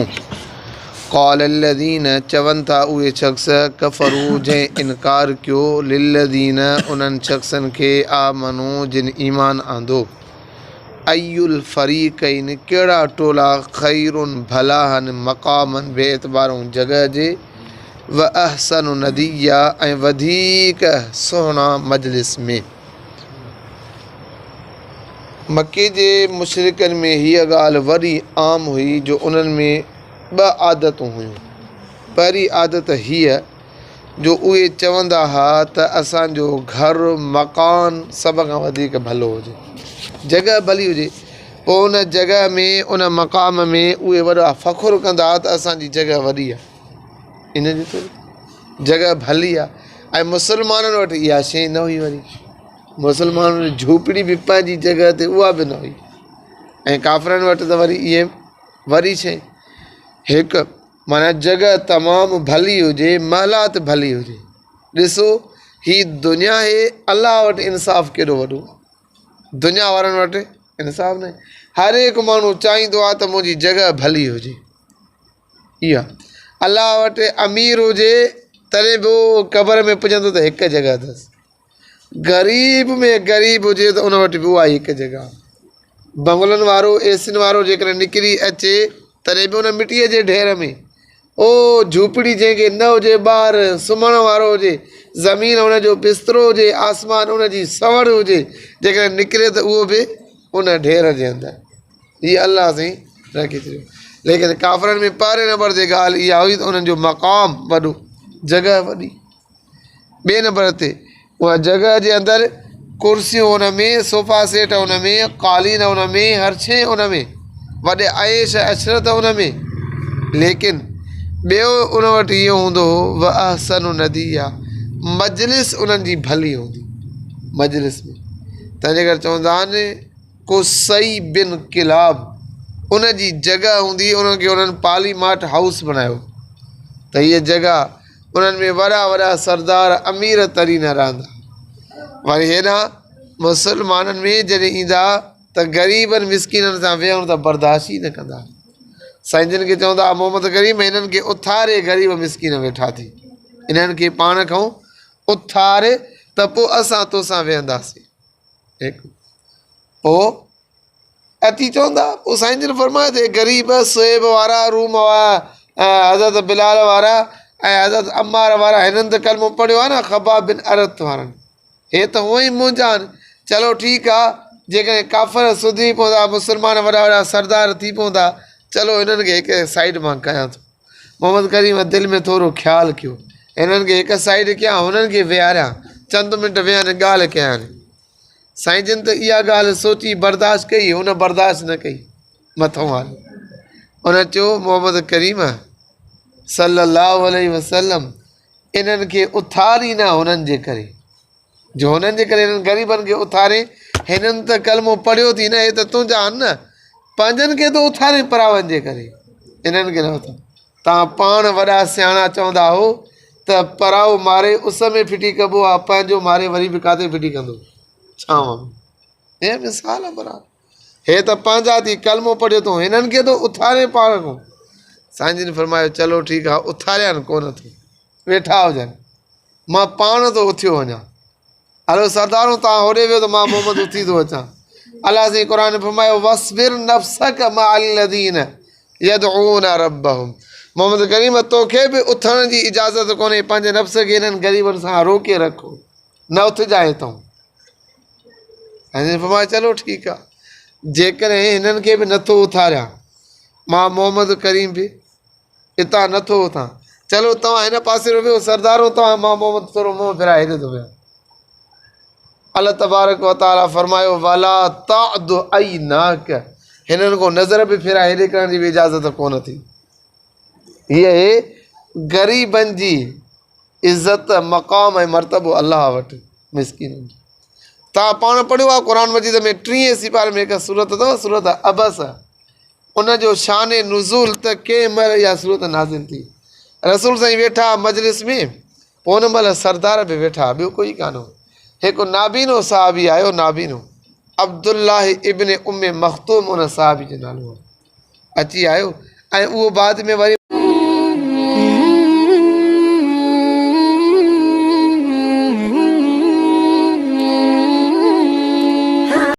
तूं क़ाल अल्लज़ीन चवनि था उहे शख़्स कफ़रू जंहिं इनकार कयो लिल्लज़ीन उन्हनि शख़्सनि खे आमनू जिन ईमान आंदो अयुल फ़रीक़ैन कहिड़ा टोला ख़ैरुन भला आहिनि मक़ामन बे एतबारूं जॻह जे व अहसनु नदिया ऐं वधीक सुहिणा मजलिस में। मके जे मुशरिकनि में हीअ ॻाल्हि वरी आम हुई जो उन्हनि में ॿ आदतूं हुयूं। पहिरीं आदत हीअ जो उहे चवंदा हुआ त असांजो घरु मकान सभ खां वधीक भलो हुजे, जॻह भली हुजे, पोइ उन जॻह में उन मक़ाम में उहे वॾा फ़ख़ुरु कंदा त असांजी जॻह वॾी आहे, इन जे करे जॻह भली आहे। ऐं मुस्लमाननि वटि इहा शइ न हुई, वरी मुस्लमाननि वटि झूपड़ी बि पंहिंजी जॻह ते उहा बि न हुई, ऐं काफ़िरनि वटि त वरी इहे वरी शइ हिकु माना जॻह तमामु भली हुजे, महलात भली हुजे। ॾिसो ही दुनिया आहे, अलाह वटि इंसाफ़ केॾो वॾो आहे, दुनिया वारनि वटि इंसाफ़ न आहे। हर हिकु माण्हू चाहींदो आहे त मुंहिंजी जॻह भली हुजे, इहा अलाह वटि अमीर हुजे तॾहिं बि क़बर में पुॼंदो त हिकु जॻह अथसि, ग़रीब में ग़रीब हुजे त उन वटि बि उहा हिकु जॻह। बंगलनि वारो एसियुनि वारो जेकॾहिं निकिरी अचे तॾहिं बि उन मिटीअ जे ढेर में, ओ झूपड़ी जंहिंखे न हुजे, ॿाहिरि सुम्हण वारो हुजे, ज़मीन हुनजो बिस्तरो हुजे, आसमान हुनजी सवड़ हुजे, जेकॾहिं निकिरे त उहो बि उन ढेर जे अंदरि। हीअ अलाह साईं रखी छॾियो। लेकिन काफ़िरनि में पहिरें नंबर ते ॻाल्हि इहा हुई त उन्हनि जो मक़ाम वॾो, जॻह वॾी। ॿिए नंबर ते उहा जॻह जे अंदरि कुर्सियूं हुन में, सोफ़ा सेट हुन में, क़ालीन हुन में, हर शइ हुन में, वॾे आयश अशरत हुन में। लेकिन ॿियो उन वटि इहो हूंदो हो व अहसनु नदिया, मजलिस उन्हनि जी भली हूंदी मजलिस में। तंहिंजे करे चवंदा आहिनि कुसई बिन किलाब, उन जी जॻह हूंदी, उनखे उन्हनि पाली माट हाउस बनायो त हीअ जॻह उन्हनि में वॾा वॾा सरदार अमीर तरीन रहंदा। वरी हेॾां मुस्लमाननि में जॾहिं ईंदा त ग़रीबनि मिसकिननि सां वेहण त बर्दाश्त ई न कंदा। साईं जिन खे चवंदा मोहम्मद करीम हिननि खे उथारे ग़रीब मिसकिन वेठा थी, इन्हनि खे पाण खां उथारे त पोइ असां तोसां वेहंदासीं। हिकु पोइ अती चवंदा, पोइ साईं जिन फरमाए ते ग़रीब सुहेब वारा, रूम वारा, हज़रत बिलाल वारा ऐं हज़रत अम्मार वारा, हिननि त कलमो पढ़ियो आहे न, ख़बाब बिन अरत वारनि, हे त हूअं ई मुंहिंजा आहिनि। चलो ठीकु आहे, जेकॾहिं काफ़िर सुधी पवंदा, मुस्लमान वॾा वॾा सरदार थी पवंदा, चलो हिननि खे हिकु साइड मां कयां थो। मोहम्मद करीम दिलि में थोरो ख़्यालु कयो, हिननि खे हिकु साइड कयां, हुननि खे विहारियां, चंद मिंट विहनि, ॻाल्हि कयां। साईं जिन त इहा ॻाल्हि सोची बर्दाश्त कई, हुन बर्दाश्त न कई, मथों हाल उन चयो मोहम्मद करीम सल्लल्लाहु अलैहि वसल्लम इन्हनि खे उथारी न हुननि जे करे, जो हुननि जे करे हिननि ग़रीबनि खे उथारे, हिननि त कलमो पढ़ियो थी न, हे त तुंहिंजा आहिनि न, पंहिंजनि खे त उथारे परावनि जे करे, इन्हनि खे न उथारे। तव्हां पाण वॾा सियाणा चवंदा हो त पराओ मारे उस में फिटी कबो आहे, पंहिंजो मारे वरी बि काथे फिटी कंदो, छांव में। हे मिसाल आहे बराबरि, हे त पंहिंजा थी, कलमो पढ़ियो अथऊं, हिननि खे त उथारे पाण खां। साईं जिन फरमायो चलो ठीकु आहे, उथारिया न कोन थो, वेठा हुजनि, मां पाण थो उथियो वञा, हलो सरदारूं तव्हां होॾे वियो त मां मोहम्मद उथी थो अचां। अलाह साईं क़ुर में फरमायो वस्बिर नफ्सक मअल लज़ीन यदऊन रब्बहुम, मोहम्मद करीम तोखे बि उथण जी इजाज़त कोन्हे, पंहिंजे नफ़्स खे हिननि ग़रीबनि सां रोके रखो, न उथिजांइ हितां। फरमायो चलो ठीकु आहे, जेकॾहिं हिननि खे बि नथो उथारियां, मां मोहम्मद करीम बि हितां नथो उथां, चलो तव्हां हिन पासे वियो सरदारो, तव्हां मां मोहम्मद थोरो मुंहुं फिराए हेॾे थो विया। अल्लाह तबारक व तआला फरमायो वला ताअद ऐनाक, हिननि को नज़र बि फिराए हेॾे करण जी बि इजाज़त कोन थी। हीअ आहे ग़रीबनि जी इज़त मक़ाम ऐं मर्तबो अलाह वटि मिसकिननि जी। तव्हां पाण पढ़ियो आहे क़ुर मजीद में 30 सिपारे में हिकु सूरत अथव, सूरत अबस, उनजो शान नुज़ूल त कंहिं महिल इहा सूरत नाज़िल थी। रसूल साईं वेठा मजलिस में, पोइ हुन महिल सरदार बि वेठा, ॿियो कोई कान हो। हिकु नाबीनो साहबी आयो, नाबीनो अब्दुल्लाह इब्न उम्मे मख़्तूम उन साहबी जो नालो अची आयो। ऐं उहो बाद में वरी